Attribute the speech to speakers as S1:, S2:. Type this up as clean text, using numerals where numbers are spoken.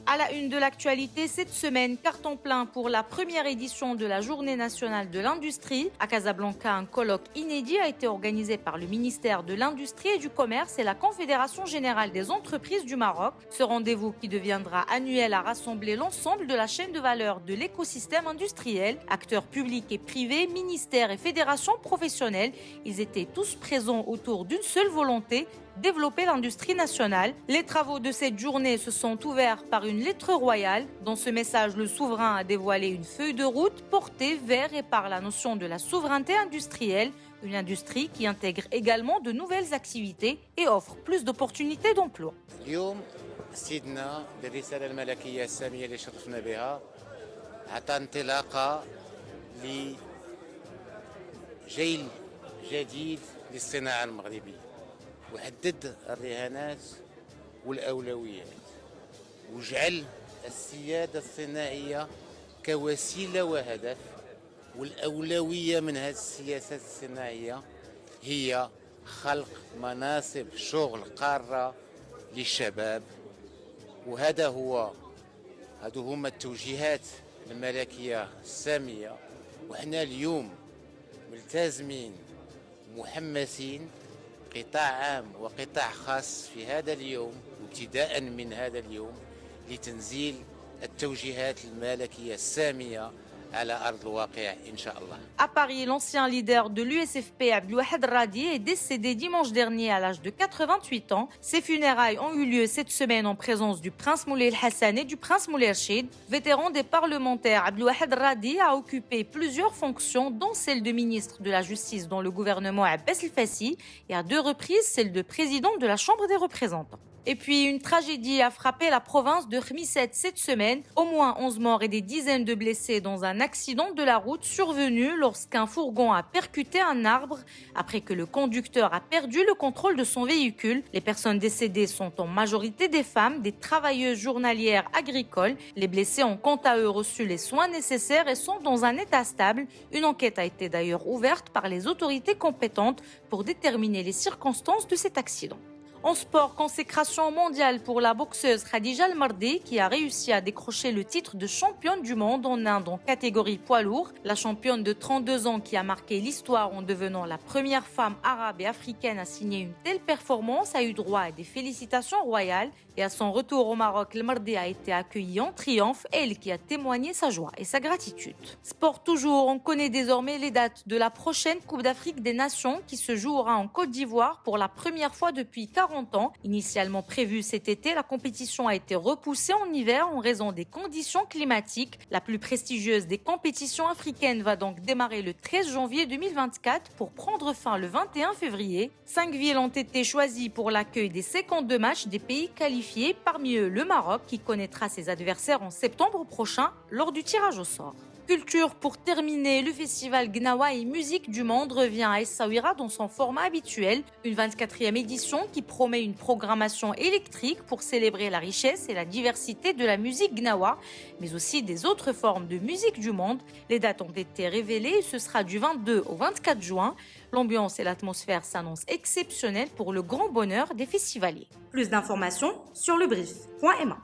S1: À la une de l'actualité, cette semaine, carton plein pour la première édition de la Journée nationale de l'industrie. À Casablanca, un colloque inédit a été organisé par le ministère de l'Industrie et du Commerce et la Confédération générale des entreprises du Maroc. Ce rendez-vous, qui deviendra annuel, a rassemblé l'ensemble de la chaîne de valeur de l'écosystème industriel, acteurs publics et privés, ministères et fédérations professionnelles. Ils étaient tous présents autour d'une seule volonté: développer l'industrie nationale. Les travaux de cette journée se sont ouverts par une lettre royale. Dans ce message, le souverain a dévoilé une feuille de route portée vers et par la notion de la souveraineté industrielle, une industrie qui intègre également de nouvelles activités et offre plus d'opportunités d'emploi.
S2: اليوم سيدنا بالرسالة الملكية السامية اللي شرفنا بها أعطى انطلاقة لجيل جديد للصناعة المغربية، وحدد الرهانات والأولويات، وجعل السيادة الصناعية كوسيلة وهدف، والأولوية من هذه السياسات الصناعية هي خلق مناصب شغل قارة للشباب. وهذا هما التوجيهات الملكية السامية، وحنا اليوم ملتزمين محمسين قطاع عام وقطاع خاص في هذا اليوم، ابتداء من هذا اليوم، لتنزيل التوجيهات الملكية السامية على أرض الواقع إن شاء الله.
S1: À Paris, l'ancien leader de l'USFP, Abdelouahad Radi, est décédé dimanche dernier à l'âge de 88 ans. Ses funérailles ont eu lieu cette semaine en présence du prince Moulay El-Hassan et du prince Moulay Rachid. Vétéran des parlementaires, Abdelouahad Radi a occupé plusieurs fonctions, dont celle de ministre de la Justice dans le gouvernement Abbas El-Fassi et à 2 reprises celle de président de la Chambre des représentants. Et puis, une tragédie a frappé la province de Khmisset cette semaine. Au moins 11 morts et des dizaines de blessés dans un accident de la route survenu lorsqu'un fourgon a percuté un arbre après que le conducteur a perdu le contrôle de son véhicule. Les personnes décédées sont en majorité des femmes, des travailleuses journalières agricoles. Les blessés ont quant à eux reçu les soins nécessaires et sont dans un état stable. Une enquête a été d'ailleurs ouverte par les autorités compétentes pour déterminer les circonstances de cet accident. En sport, consécration mondiale pour la boxeuse Khadija Al-Mardi, qui a réussi à décrocher le titre de championne du monde en Inde en catégorie poids lourd. La championne de 32 ans qui a marqué l'histoire en devenant la première femme arabe et africaine à signer une telle performance a eu droit à des félicitations royales. Et à son retour au Maroc, Al-Mardi a été accueillie en triomphe, elle qui a témoigné sa joie et sa gratitude. Sport toujours, on connaît désormais les dates de la prochaine Coupe d'Afrique des Nations qui se jouera en Côte d'Ivoire pour la première fois depuis 40 ans. Initialement prévue cet été, la compétition a été repoussée en hiver en raison des conditions climatiques. La plus prestigieuse des compétitions africaines va donc démarrer le 13 janvier 2024 pour prendre fin le 21 février. 5 villes ont été choisies pour l'accueil des 52 matchs des pays qualifiés, parmi eux le Maroc qui connaîtra ses adversaires en septembre prochain lors du tirage au sort. Culture pour terminer, le festival Gnawa et Musique du Monde revient à Essaouira dans son format habituel. Une 24e édition qui promet une programmation électrique pour célébrer la richesse et la diversité de la musique Gnawa, mais aussi des autres formes de musique du monde. Les dates ont été révélées et ce sera du 22 au 24 juin. L'ambiance et l'atmosphère s'annoncent exceptionnelles pour le grand bonheur des festivaliers. Plus d'informations sur lebrief.ma.